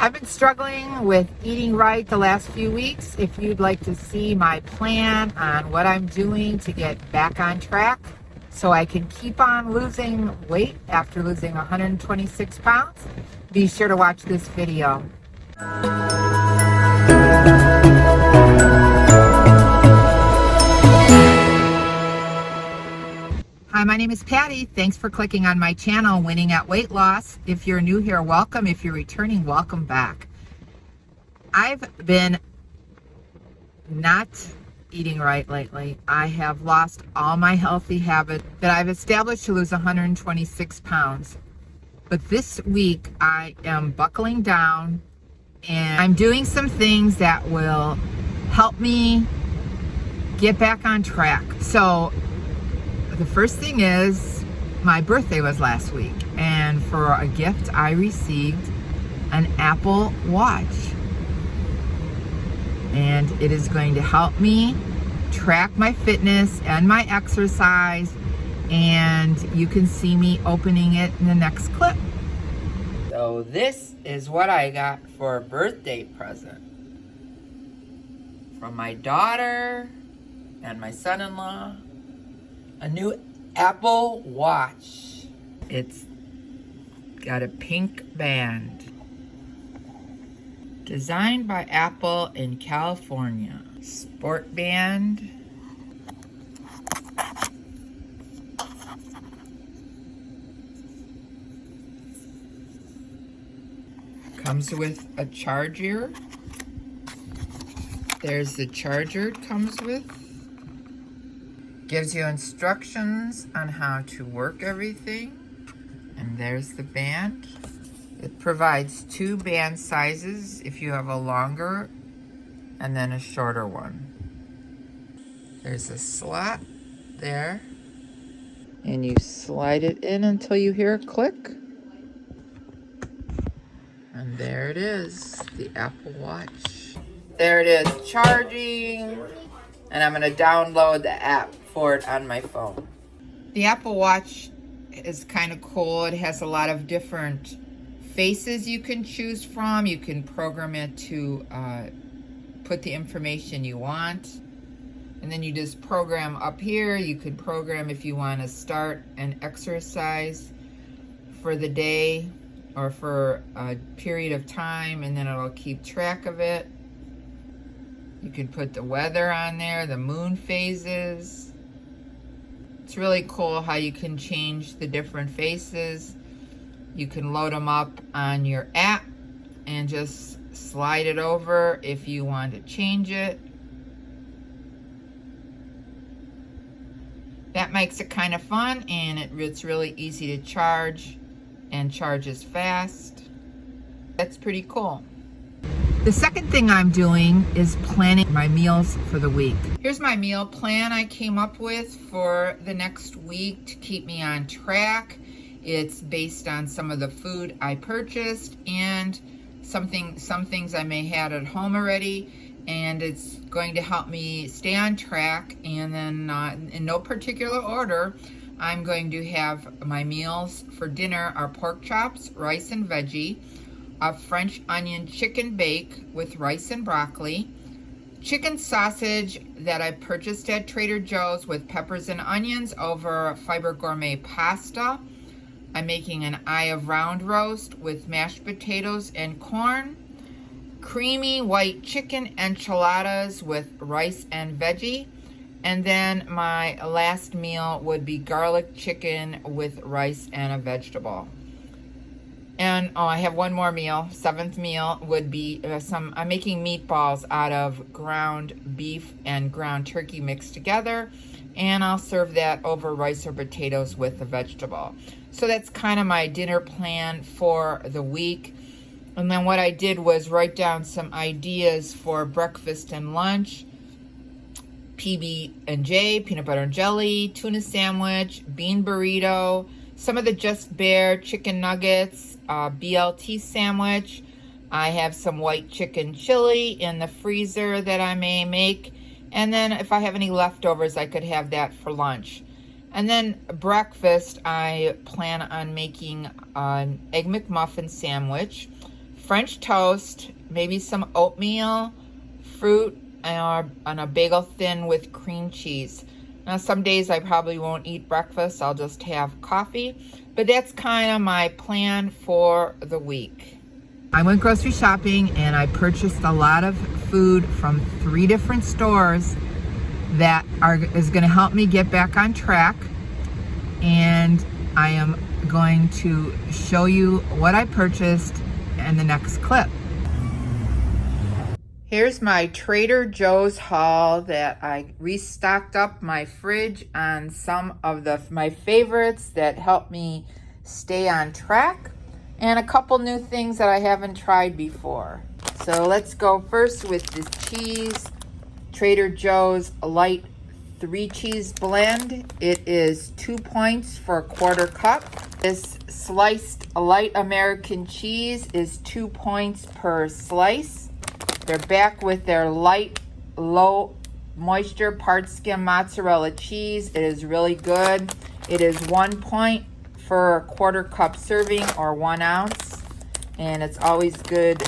I've been struggling with eating right the last few weeks. If you'd like to see my plan on what I'm doing to get back on track so I can keep on losing weight after losing 126 pounds, be sure to watch this video. Hi, my name is Patty. Thanks for clicking on my channel, Winning at Weight Loss. If you're new here, welcome. If you're returning, welcome back. I've been not eating right lately. I have lost all my healthy habits that I've established to lose 126 pounds. But this week, I am buckling down and I'm doing some things that will help me get back on track. So the first thing is, my birthday was last week, and for a gift I received an Apple Watch, and it is going to help me track my fitness and my exercise, and you can see me opening it in the next clip. So this is what I got for a birthday present from my daughter and my son-in-law. A new Apple Watch. It's got a pink band. Designed by Apple in California. Sport band. Comes with a charger. There's the charger it comes with. Gives you instructions on how to work everything. And there's the band. It provides 2 band sizes if you have a longer and then a shorter one. There's a slot there. And you slide it in until you hear a click. And there it is, the Apple Watch. There it is, charging. And I'm gonna download the app for it on my phone. The Apple Watch is kind of cool. It has a lot of different faces you can choose from. You can program it to put the information you want. And then you just program up here. You could program if you want to start an exercise for the day or for a period of time, and then it'll keep track of it. You can put the weather on there, the moon phases. It's really cool how you can change the different faces. You can load them up on your app and just slide it over if you want to change it. That makes it kind of fun, and it's really easy to charge and charges fast. That's pretty cool. The second thing I'm doing is planning my meals for the week. Here's my meal plan I came up with for the next week to keep me on track. It's based on some of the food I purchased and some things I may have at home already, and it's going to help me stay on track. And then in no particular order, I'm going to have my meals for dinner are pork chops, rice and veggie, a French onion chicken bake with rice and broccoli, chicken sausage that I purchased at Trader Joe's with peppers and onions over Fiber Gourmet pasta. I'm making an eye of round roast with mashed potatoes and corn, creamy white chicken enchiladas with rice and veggie, and then my last meal would be garlic chicken with rice and a vegetable. And I have one more meal. 7th meal would be I'm making meatballs out of ground beef and ground turkey mixed together, and I'll serve that over rice or potatoes with the vegetable. So that's kind of my dinner plan for the week. And then what I did was write down some ideas for breakfast and lunch. PB&J, peanut butter and jelly, tuna sandwich, bean burrito, some of the Just Bare chicken nuggets, BLT sandwich. I have some white chicken chili in the freezer that I may make. And then if I have any leftovers, I could have that for lunch. And then breakfast, I plan on making an Egg McMuffin sandwich, French toast, maybe some oatmeal, fruit, or on a bagel thin with cream cheese. Now some days I probably won't eat breakfast, I'll just have coffee, but that's kind of my plan for the week. I went grocery shopping and I purchased a lot of food from 3 different stores that is going to help me get back on track, and I am going to show you what I purchased in the next clip. Here's my Trader Joe's haul that I restocked up my fridge on some of my favorites that help me stay on track, and a couple new things that I haven't tried before. So let's go first with this cheese. Trader Joe's light 3 cheese blend. It is 2 points for a 1/4 cup. This sliced light American cheese is 2 points per slice. They're back with their light, low moisture part skim mozzarella cheese. It is really good. It is 1 point for a 1/4 cup serving, or 1 ounce. And it's always good.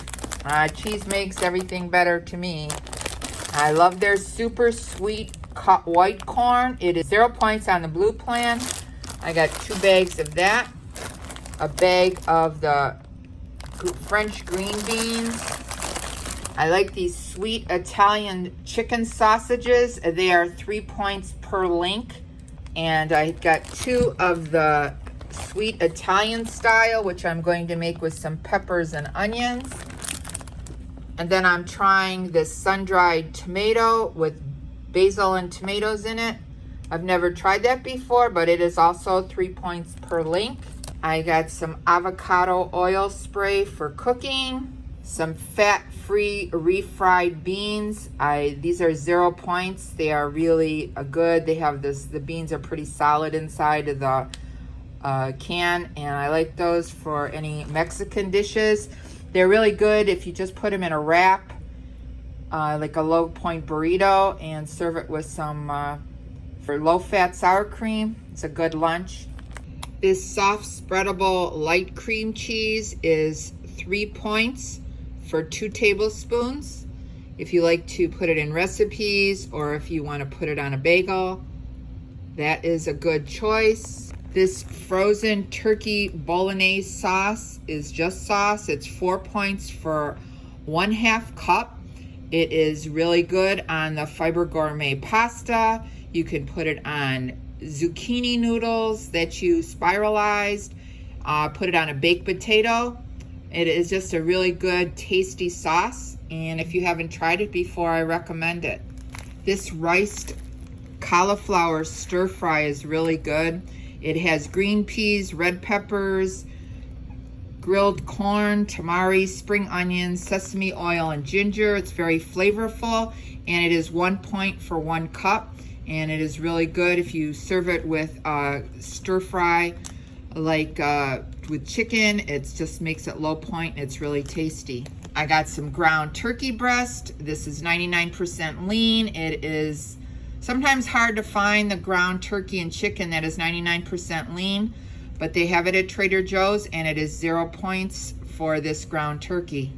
Cheese makes everything better to me. I love their super sweet white corn. It is 0 points on the blue plan. I got 2 bags of that. A bag of the French green beans. I like these sweet Italian chicken sausages. They are 3 points per link. And I got 2 of the sweet Italian style, which I'm going to make with some peppers and onions. And then I'm trying this sun-dried tomato with basil and tomatoes in it. I've never tried that before, but it is also 3 points per link. I got some avocado oil spray for cooking, some fat-free refried beans. These are 0 points. They are really good. They have the beans are pretty solid inside of the can, and I like those for any Mexican dishes. They're really good if you just put them in a wrap, like a low point burrito, and serve it with some for low-fat sour cream. It's a good lunch. This soft spreadable light cream cheese is 3 points for 2 tablespoons. If you like to put it in recipes, or if you want to put it on a bagel, that is a good choice. This frozen turkey bolognese sauce is just sauce. It's 4 points for 1/2 cup. It is really good on the Fiber Gourmet pasta. You can put it on zucchini noodles that you spiralized. Put it on a baked potato. It is just a really good, tasty sauce. And if you haven't tried it before, I recommend it. This riced cauliflower stir fry is really good. It has green peas, red peppers, grilled corn, tamari, spring onions, sesame oil, and ginger. It's very flavorful, and it is 1 point for 1 cup. And it is really good if you serve it with stir fry, like with chicken. It just makes it low point, and it's really tasty. I got some ground turkey breast. This is 99% lean. It is sometimes hard to find the ground turkey and chicken that is 99% lean, but they have it at Trader Joe's, and it is 0 points for this ground turkey.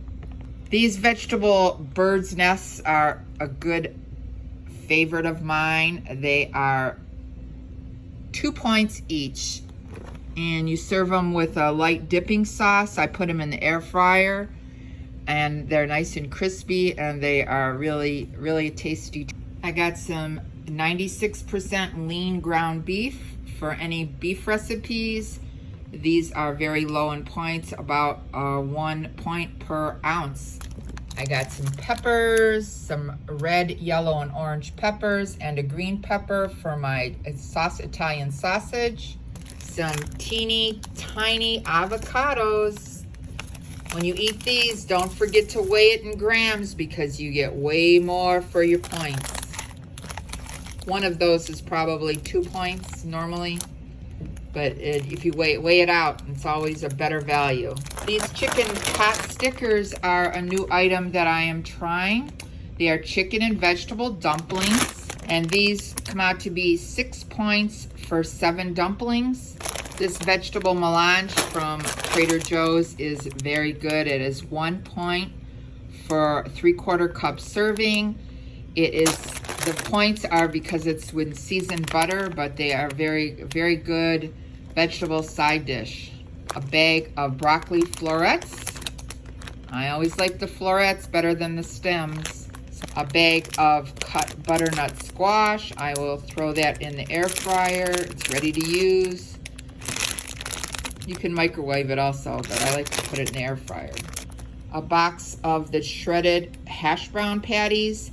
These vegetable bird's nests are a good favorite of mine. They are 2 points each, and you serve them with a light dipping sauce. I put them in the air fryer, and they're nice and crispy, and they are really, really tasty. I got some 96% lean ground beef for any beef recipes. These are very low in points, about 1 point per ounce. I got some peppers, some red, yellow, and orange peppers, and a green pepper for my Italian sausage. Some teeny tiny avocados. When you eat these, don't forget to weigh it in grams, because you get way more for your points. One of those is probably 2 points normally, but if you weigh it out, it's always a better value. These chicken pot stickers are a new item that I am trying. They are chicken and vegetable dumplings, and these come out to be 6 points for 7 dumplings. This vegetable melange from Trader Joe's is very good. It is 1 point for 3/4 cup serving. It is, the points are because it's with seasoned butter, but they are very, very good vegetable side dish. A bag of broccoli florets. I always like the florets better than the stems. A bag of cut butternut squash. I will throw that in the air fryer. It's ready to use. You can microwave it also, but I like to put it in the air fryer. A box of the shredded hash brown patties.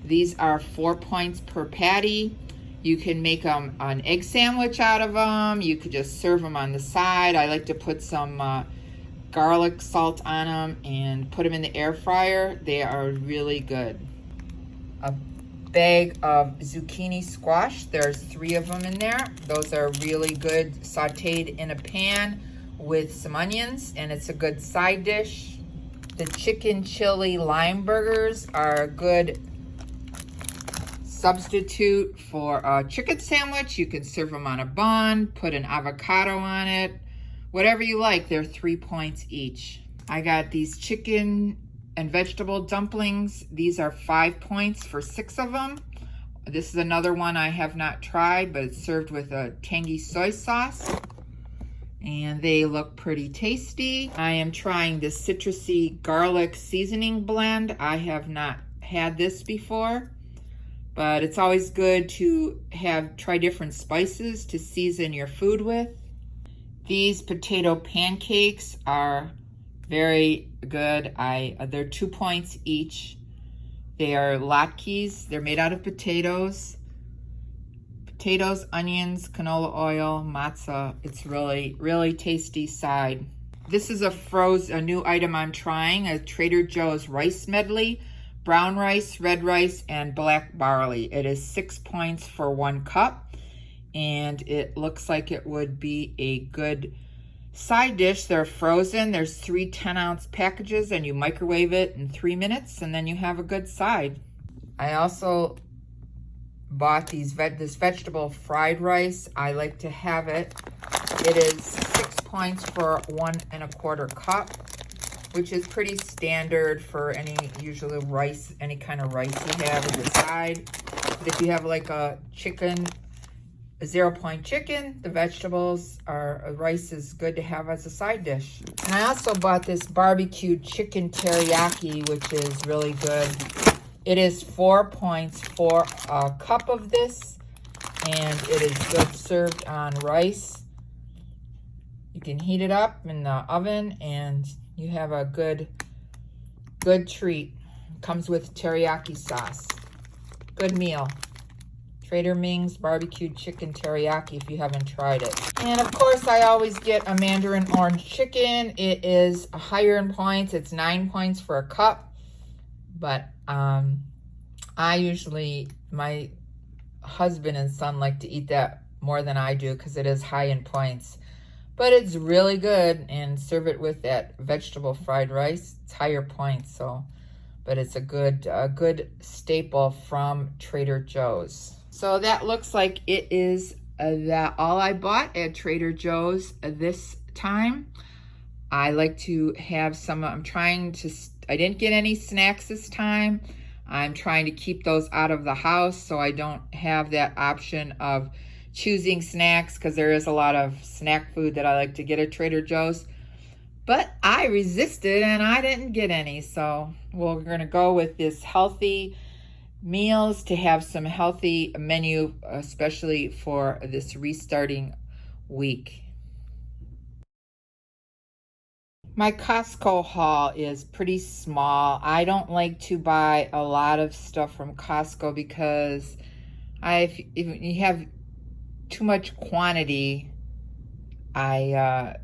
These are 4 points per patty. You can make an egg sandwich out of them. You could just serve them on the side. I like to put some garlic salt on them and put them in the air fryer. They are really good. A bag of zucchini squash. There's 3 of them in there. Those are really good, sauteed in a pan with some onions, and it's a good side dish. The chicken chili lime burgers are a good substitute for a chicken sandwich. You can serve them on a bun, put an avocado on it, whatever you like. They're 3 points each. I got these chicken and vegetable dumplings. These are 5 points for 6 of them. This is another one I have not tried, but it's served with a tangy soy sauce. And they look pretty tasty. I am trying this citrusy garlic seasoning blend. I have not had this before, but it's always good to try different spices to season your food with. These potato pancakes are very good. They're 2 points each. They are latkes. They're made out of potatoes, onions, canola oil, matzah. It's really, really tasty side. This is a new item I'm trying, a Trader Joe's rice medley. Brown rice, red rice, and black barley. It is 6 points for 1 cup, and it looks like it would be a good side dish. They're frozen. There's 3 10-ounce packages, and you microwave it in 3 minutes, and then you have a good side. I also bought this vegetable fried rice. I like to have it. It is 6 points for 1 1/4 cup, which is pretty standard for usually rice, any kind of rice you have as a side. But if you have like a 0 point chicken, the rice is good to have as a side dish. And I also bought this barbecued chicken teriyaki, which is really good. It is 4 points for a cup of this, and it is good served on rice. You can heat it up in the oven, and you have a good treat. It comes with teriyaki sauce. Good meal. Trader Ming's barbecued chicken teriyaki if you haven't tried it. And of course, I always get a mandarin orange chicken. It is higher in points. It's 9 points for a cup. But my husband and son like to eat that more than I do because it is high in points. But it's really good, and serve it with that vegetable fried rice. It's higher points, but it's a good staple from Trader Joe's. So that looks like it is all I bought at Trader Joe's this time. I like to have I didn't get any snacks this time. I'm trying to keep those out of the house so I don't have that option of choosing snacks, because there is a lot of snack food that I like to get at Trader Joe's. But I resisted and I didn't get any. So we're going to go with this healthy meals to have some healthy menu, especially for this restarting week. My Costco haul is pretty small. I don't like to buy a lot of stuff from Costco because if you have too much quantity, it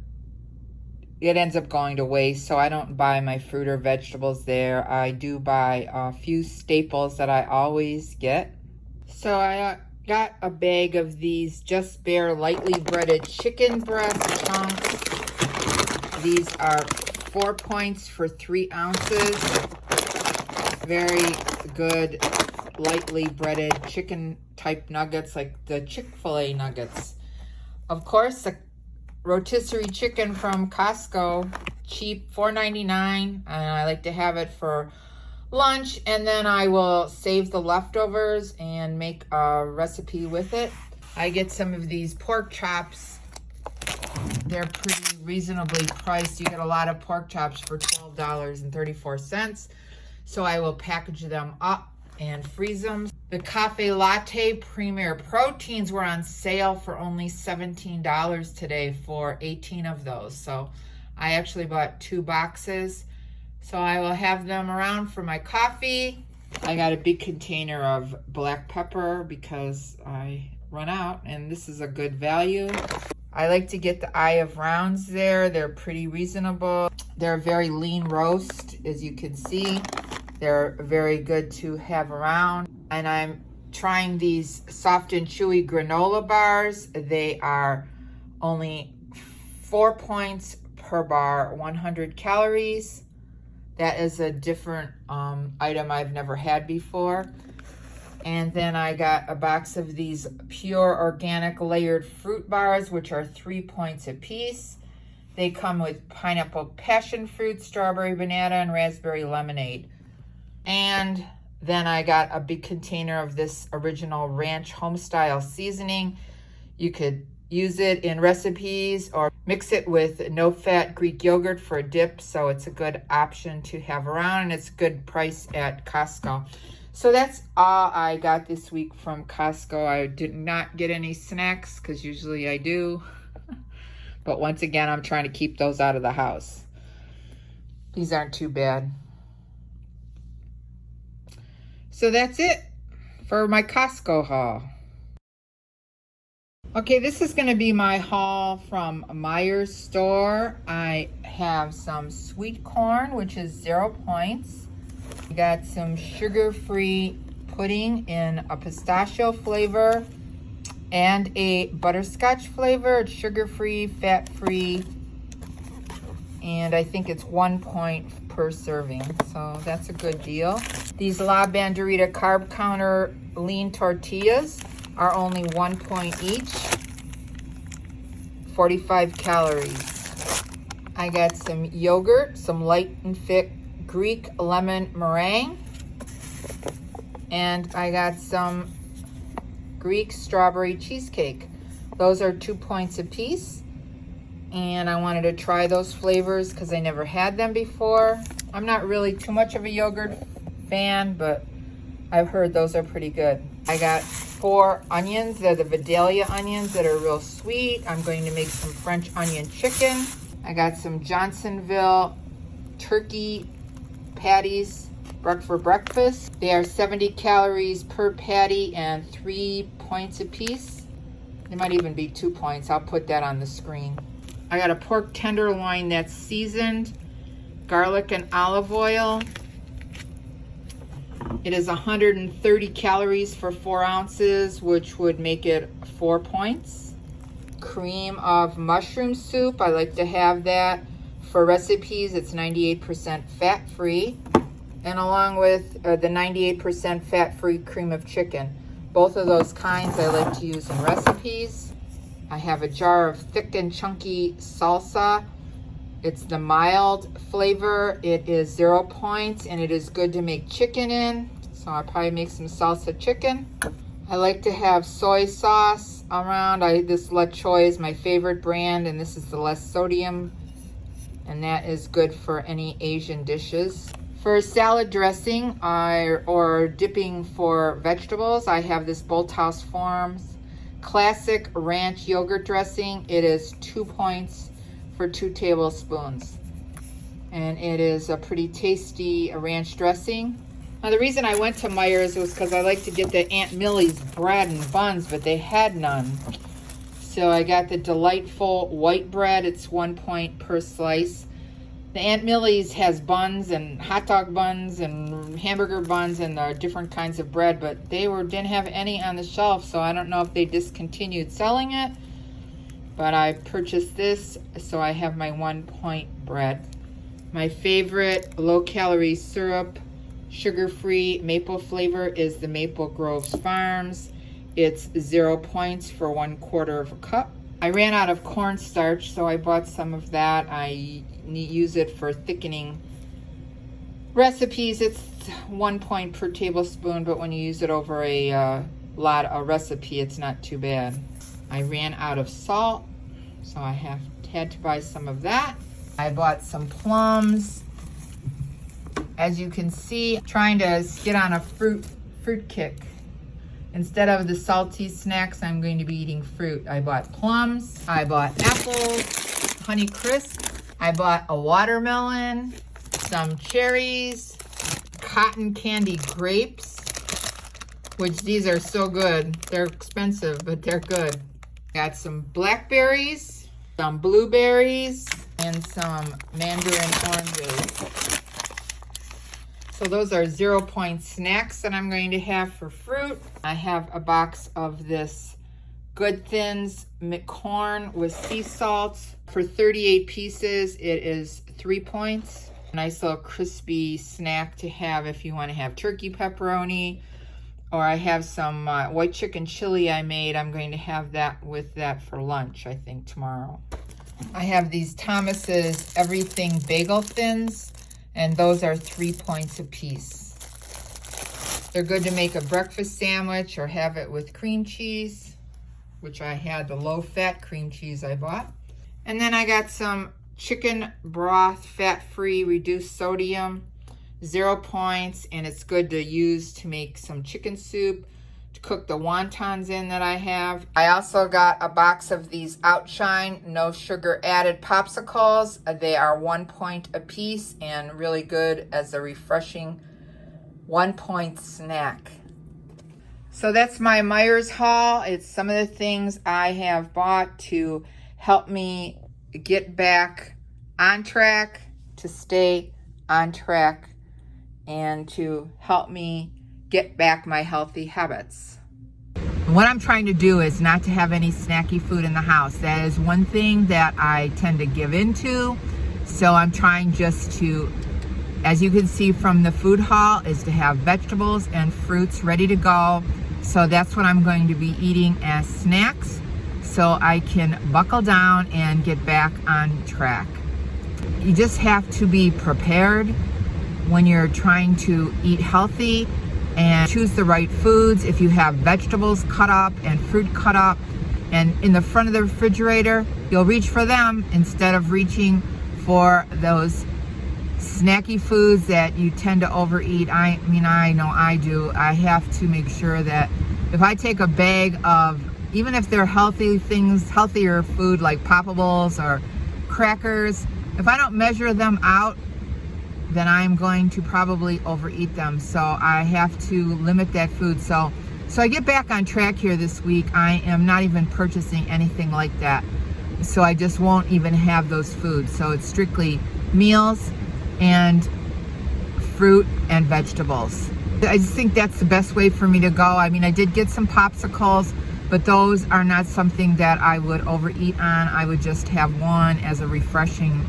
ends up going to waste. So I don't buy my fruit or vegetables there. I do buy a few staples that I always get. So I got a bag of these Just Bare lightly breaded chicken breast chunks. These are 4 points for 3 ounces. Very good lightly breaded chicken type nuggets, like the Chick-fil-A nuggets. Of course, rotisserie chicken from Costco, cheap, $4.99, and I like to have it for lunch, and then I will save the leftovers and make a recipe with it. I get some of these pork chops. They're pretty reasonably priced. You get a lot of pork chops for $12.34. So I will package them up and freeze them. The Cafe Latte Premier Proteins were on sale for only $17 today for 18 of those. So I actually bought 2 boxes. So I will have them around for my coffee. I got a big container of black pepper because I run out, and this is a good value. I like to get the eye of rounds there. They're pretty reasonable. They're a very lean roast, as you can see. They're very good to have around. And I'm trying these soft and chewy granola bars. They are only 4 points per bar, 100 calories. That is a different item I've never had before. And then I got a box of these pure organic layered fruit bars, which are 3 points a piece. They come with pineapple passion fruit, strawberry banana, and raspberry lemonade. And then I got a big container of this original ranch homestyle seasoning. You could use it in recipes or mix it with no-fat Greek yogurt for a dip. So it's a good option to have around, and it's a good price at Costco. So that's all I got this week from Costco. I did not get any snacks because usually I do. But once again, I'm trying to keep those out of the house. These aren't too bad. So that's it for my Costco haul. Okay, this is going to be my haul from Meijer's store. I have some sweet corn, which is 0 points. I got some sugar-free pudding in a pistachio flavor and a butterscotch flavor. It's sugar-free, fat-free, and I think it's 1 point per serving, so that's a good deal. These La Banderita Carb Counter lean tortillas are only 1 point each, 45 calories. I got some yogurt, some light and thick Greek lemon meringue, and I got some Greek strawberry cheesecake. Those are 2 points a piece, and I wanted to try those flavors because I never had them before. I'm not really too much of a yogurt fan, but I've heard those are pretty good. I got 4 onions. They're the Vidalia onions that are real sweet. I'm going to make some French onion chicken. I got some Johnsonville turkey patties for breakfast. They are 70 calories per patty and 3 points a piece. They might even be 2 points. I'll put that on the screen. I got a pork tenderloin that's seasoned, garlic and olive oil. It is 130 calories for 4 ounces, which would make it 4 points. Cream of mushroom soup. I like to have that for recipes. It's 98% fat-free. And along with the 98% fat-free cream of chicken. Both of those kinds I like to use in recipes. I have a jar of thick and chunky salsa. It's the mild flavor. It is 0 points, and it is good to make chicken in. So I'll probably make some salsa chicken. I like to have soy sauce around. This La Choy is my favorite brand, and this is the less sodium, and that is good for any Asian dishes. For salad dressing or dipping for vegetables, I have this Bolthouse Farms Classic Ranch Yogurt Dressing. It is 2 points for 2 tablespoons. And it is a pretty tasty ranch dressing. Now the reason I went to Meijer's was because I like to get the Aunt Millie's bread and buns, but they had none. So I got the delightful white bread. It's 1 point per slice. The Aunt Millie's has buns and hot dog buns and hamburger buns and different kinds of bread, but they didn't have any on the shelf, so I don't know if they discontinued selling it. But I purchased this, so I have my 1 point bread. My favorite low-calorie syrup, sugar-free maple flavor, is the Maple Groves Farms. It's 0 points for 1/4 of a cup. I ran out of cornstarch, so I bought some of that. I use it for thickening recipes. It's 1 point per tablespoon, but when you use it over a recipe, it's not too bad. I ran out of salt, so I had to buy some of that. I bought some plums. As you can see, trying to get on a fruit kick. Instead of the salty snacks, I'm going to be eating fruit. I bought plums, I bought apples, Honey Crisp, I bought a watermelon, some cherries, cotton candy grapes, which these are so good. They're expensive, but they're good. Got some blackberries, some blueberries, and some mandarin oranges. So those are 0 point snacks that I'm going to have for fruit. I have a box of this Good Thins corn with sea salt. For 38 pieces, it is 3 points. Nice little crispy snack to have if you want to have turkey pepperoni. Or I have some white chicken chili I made. I'm going to have that with that for lunch, I think, tomorrow. I have these Thomas's Everything Bagel Thins, and those are 3 points a piece. They're good to make a breakfast sandwich or have it with cream cheese, which I had the low-fat cream cheese I bought. And then I got some chicken broth, fat-free, reduced sodium, 0 points, and it's good to use to make some chicken soup, to cook the wontons in that I have. I also got a box of these Outshine no sugar added popsicles. They are 1 point a piece and really good as a refreshing 1 point snack. So that's my Meijer haul. It's some of the things I have bought to help me get back on track, to stay on track, and to help me get back my healthy habits. What I'm trying to do is not to have any snacky food in the house. That is one thing that I tend to give into. So I'm trying just to, as you can see from the food haul, is to have vegetables and fruits ready to go. So that's what I'm going to be eating as snacks, so I can buckle down and get back on track. You just have to be prepared when you're trying to eat healthy and choose the right foods. If you have vegetables cut up and fruit cut up and in the front of the refrigerator, you'll reach for them instead of reaching for those snacky foods that you tend to overeat. I mean, I know I do. I have to make sure that if I take a bag of, even if they're healthy things, healthier food like Poppables or crackers, if I don't measure them out, then I'm going to probably overeat them. So I have to limit that food. So I get back on track here this week. I am not even purchasing anything like that. So I just won't even have those foods. So it's strictly meals and fruit and vegetables. I just think that's the best way for me to go. I mean, I did get some popsicles, but those are not something that I would overeat on. I would just have one as a refreshing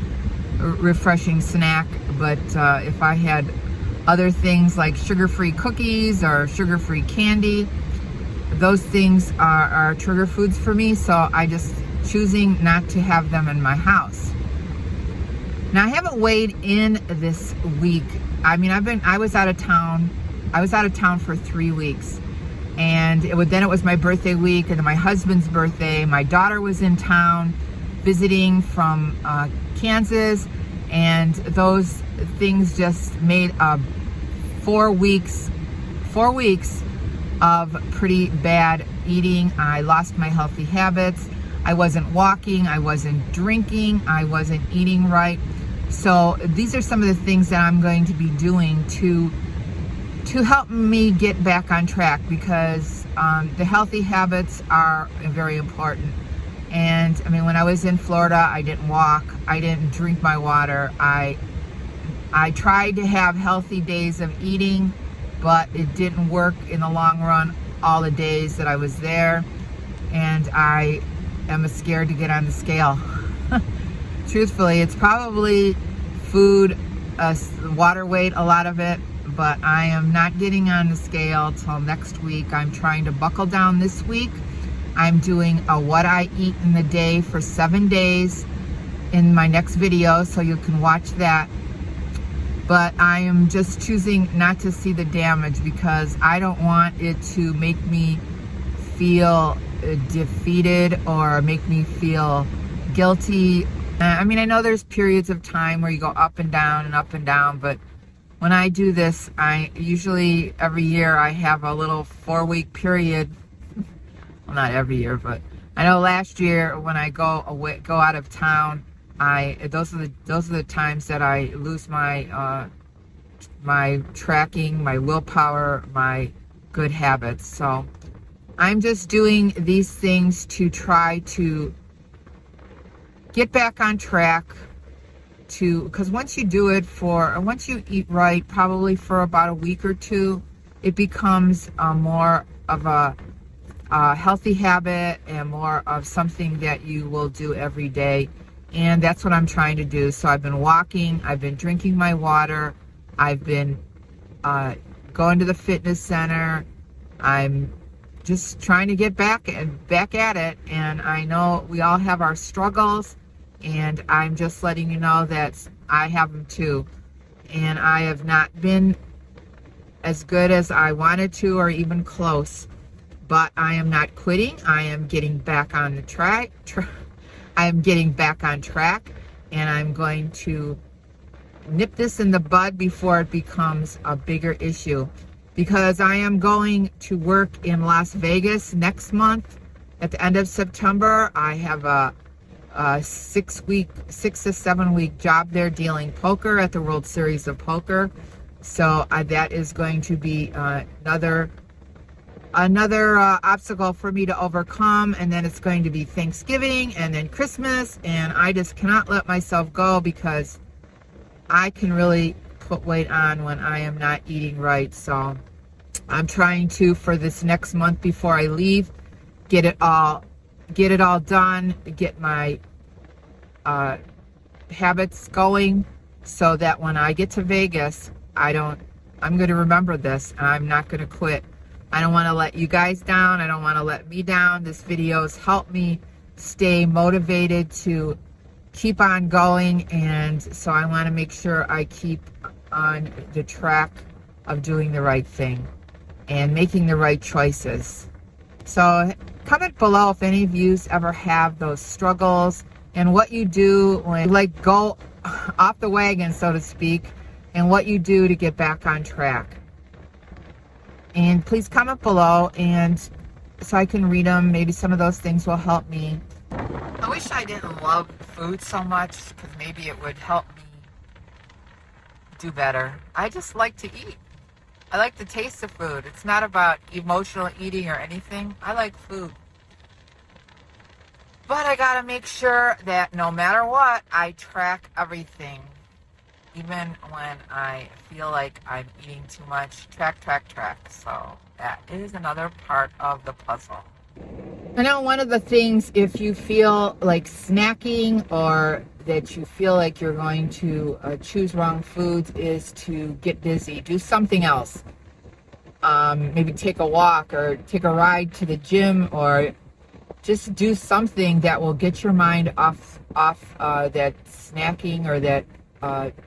snack. But if I had other things like sugar-free cookies or sugar-free candy, those things are trigger foods for me. So I just choosing not to have them in my house. Now I haven't weighed in this week. I mean, I was out of town. I was out of town for 3 weeks. And then it was my birthday week and my husband's birthday. My daughter was in town visiting from Kansas, and those things just made 4 weeks of pretty bad eating. I lost my healthy habits. I wasn't walking, I wasn't drinking, I wasn't eating right. So these are some of the things that I'm going to be doing to help me get back on track, because the healthy habits are very important. And I mean, when I was in Florida, I didn't walk, I didn't drink my water. I tried to have healthy days of eating, but it didn't work in the long run all the days that I was there. And I am scared to get on the scale. Truthfully, it's probably food, water weight, a lot of it, but I am not getting on the scale till next week. I'm trying to buckle down this week I'm doing a what I eat in the day for 7 days in my next video, so you can watch that. But I am just choosing not to see the damage because I don't want it to make me feel defeated or make me feel guilty. I mean, I know there's periods of time where you go up and down, but when I do this, I usually every year I have a little 4-week period. Well, not every year, but I know last year when I go out of town, those are the times that I lose my my tracking, my willpower, my good habits. So I'm just doing these things to try to get back on track, because once you do it once you eat right, probably for about a week or two, it becomes more of a healthy habit and more of something that you will do every day. And that's what I'm trying to do. So I've been walking, I've been drinking my water, I've been going to the fitness center. I'm just trying to get back at it. And I know we all have our struggles, and I'm just letting you know that I have them too. And I have not been as good as I wanted to, or even close. But I am not quitting. I am getting back on the track. I am getting back on track, and I'm going to nip this in the bud before it becomes a bigger issue. Because I am going to work in Las Vegas next month. At the end of September, I have a 6 to 7 week job there dealing poker at the World Series of Poker. So that is going to be another obstacle for me to overcome. And then it's going to be Thanksgiving and then Christmas, and I just cannot let myself go because I can really put weight on when I am not eating right. So I'm trying to, for this next month before I leave, get it all done, get my habits going, so that when I get to Vegas, I'm going to remember this, and I'm not going to quit. I don't want to let you guys down. I don't want to let me down. This video has helped me stay motivated to keep on going, and so I want to make sure I keep on the track of doing the right thing and making the right choices. So comment below if any of you ever have those struggles and what you do when you go off the wagon, so to speak, and what you do to get back on track. And please comment below, and so I can read them. Maybe some of those things will help me. I wish I didn't love food so much, because maybe it would help me do better. I just like to eat. I like the taste of food. It's not about emotional eating or anything. I like food. But I gotta make sure that no matter what, I track everything. Even when I feel like I'm eating too much, track. So that is another part of the puzzle. I know one of the things, if you feel like snacking or that you feel like you're going to choose wrong foods, is to get busy. Do something else. Maybe take a walk or take a ride to the gym, or just do something that will get your mind off that snacking or that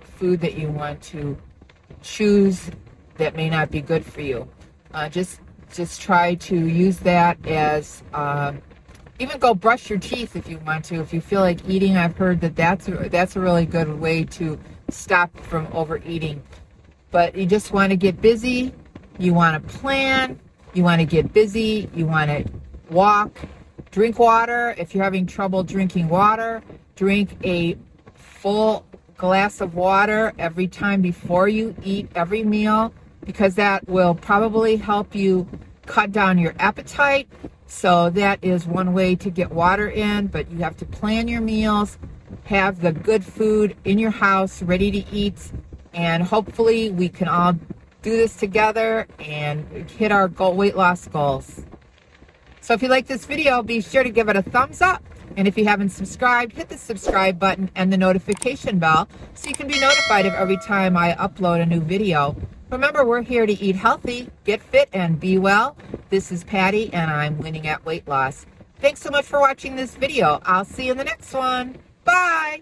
food that you want to choose that may not be good for you. Just try to use that as even go brush your teeth if you want to. If you feel like eating, I've heard that's a really good way to stop from overeating. But you just want to get busy. You want to plan. You want to get busy. You want to walk. Drink water. If you're having trouble drinking water, drink a full glass of water every time before you eat every meal, because that will probably help you cut down your appetite. So that is one way to get water in, but you have to plan your meals, have the good food in your house ready to eat, and hopefully we can all do this together and hit our weight loss goals. So if you like this video, be sure to give it a thumbs up. And if you haven't subscribed, hit the subscribe button and the notification bell so you can be notified of every time I upload a new video. Remember, we're here to eat healthy, get fit, and be well. This is Patty, and I'm winning at weight loss. Thanks so much for watching this video. I'll see you in the next one. Bye.